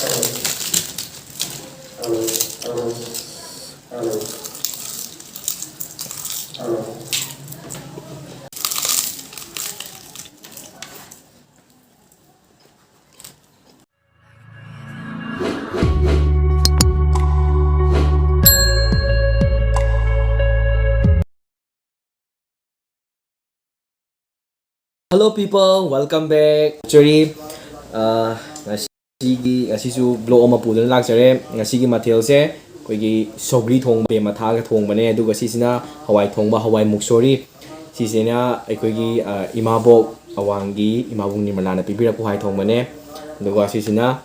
Hello people, welcome back. Actually, ngasisu vlog ama puduna lakjare. Ngasigi mathelse koigi sogri thongba be mathaga thongbane aduga sisina hawai thongba hawai muksori sisena aikoigi imabok awangi imabung nimalana pibirakpu hai thongbane aduga sisina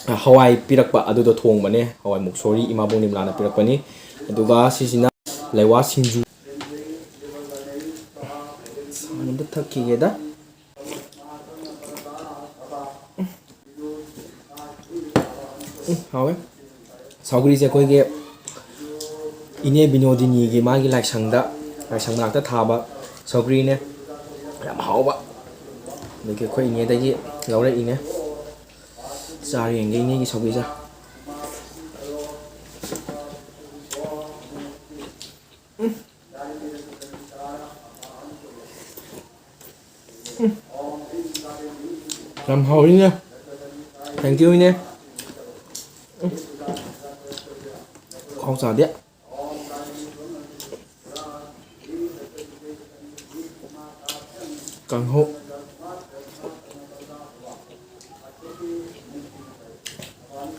hawai pirakpa adudo thongbane hawai muksori imabung nimalana pirakpani aduga sisina lewa singju sanamda thakigeda hawe saugri se koi ge ine binodini ge magi laisang nakta thaba saugri ne yam hauba deke koi ine dagi laure ine sari enge ine gi saugri sa yam hau ine thank you ine không sao đấy càng hộ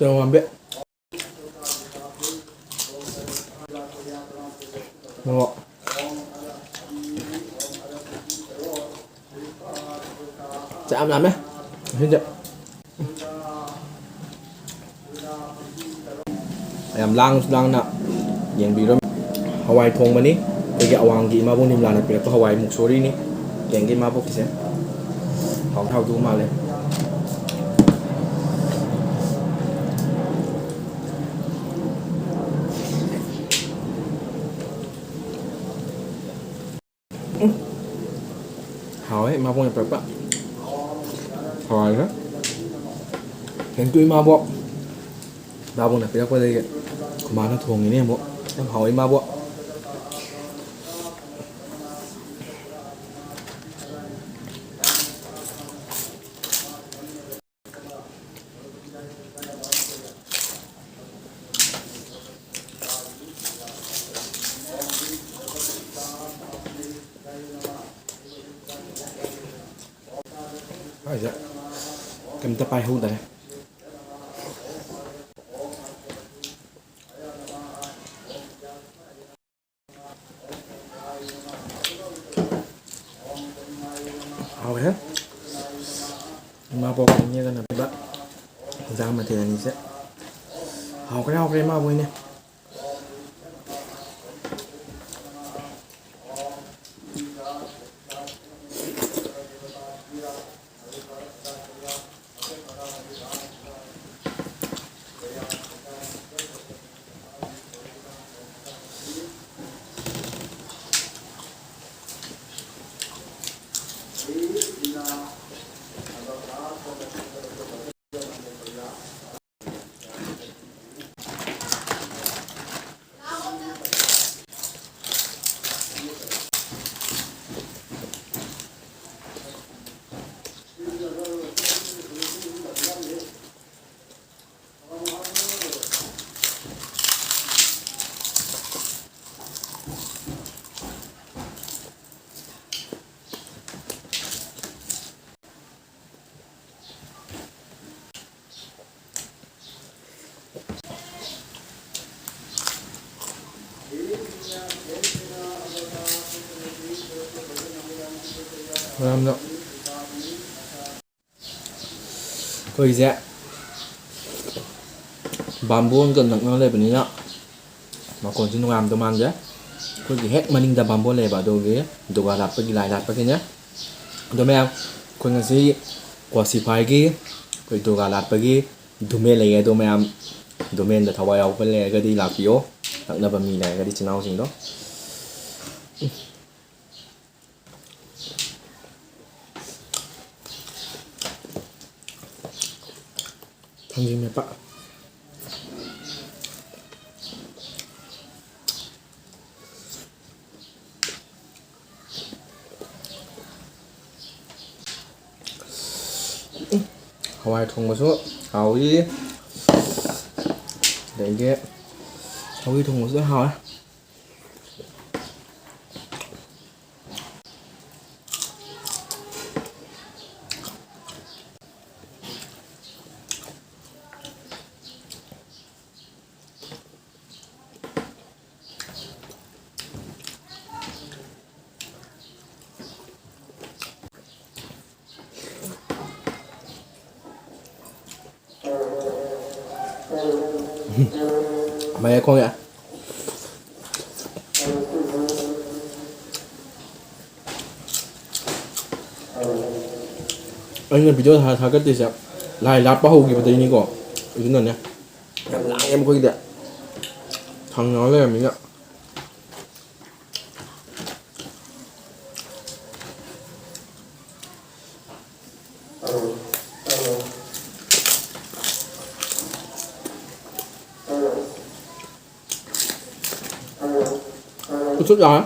cho làm biết ngọt chạm làm đấy xin chào em lang nè yang biram hawai thong mani cái awang gi ma bông nim lana pe hawai muksori ni keng gi ma bok kise hong thau tu ma le hawai ma bông pe pa hawai đó keng tu ma bok ba bông này pe qua đây mà nó thuồng như thế bộ em hỏi mà bộ kem tapai hôn đây hào hết mà bọc như thế này bạn ra mà thì là gì sẽ hào cái rau cái mà vui nè làm rồi coi dẹ bambu gần nặng nó lên bên này mà còn chỉ làm tôm ăn chứ coi gì hết mà ninh đập bambu lên vào đồ ghế đồ gà lạt cái lại lạt cái nhá đồ mèo coi cái gì quả xì phai cái coi đồ gà lạt cái đồ mè lấy đồ mèo đồ mè là tháo vào cái này cái đi làm phiếu nặng là bầm mì này cái đi chân ao gì đó 당진 몇 바. hawai thong mà số hào đi để cái hawai thong mà số hào á. Mày con vậy? Anh là video thả cái gì sao? Lại lát bao hậu gì mà đây như có cái này nhá. Lại em có cái đấy. Thằng nó lên mình ạ. Chút rồi á.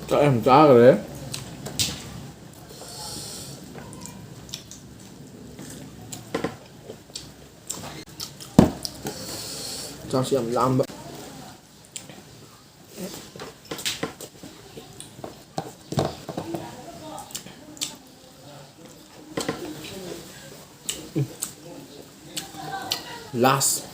Cho em chả rồi đấy. Cho chị em làm vậy. Last.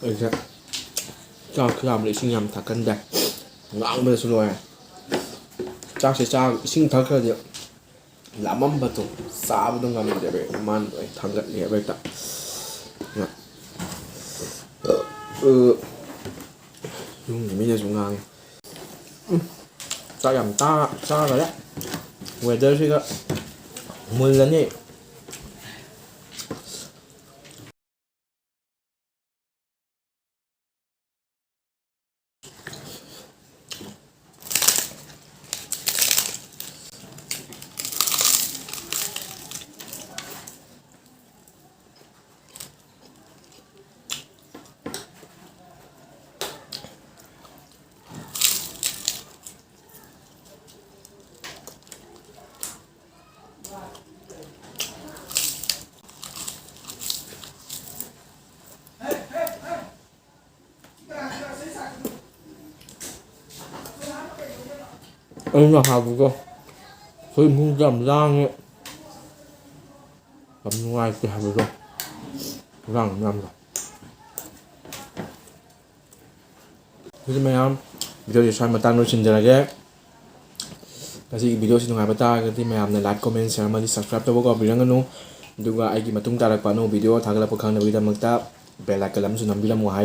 이제 자 그다음에 신경 다 건데 아무래도 좋아해. 짝시 짝 신탁하지 라만 봐도 싸우던 가면 되게 만 당근 예배다. dùng bây giờ dùng ngang ta làm ta rồi đấy ngoài đây thì có 10 lần nhỉ. Là hào vừa cơ Thôi không dầm rang ấy. Bấm ngoài cái hạt rồi. Rang nằm rồi. Thế mày em video thì xoay mà tan rồi xin chào cái. Kasi video si nungai bata kasi mày em này like comment share mà đi subscribe cho bố có video ngân nu. Duga ai ki matung tarak pa no video thagala pakhang na video magta bell icon lam sunam bilam mo hay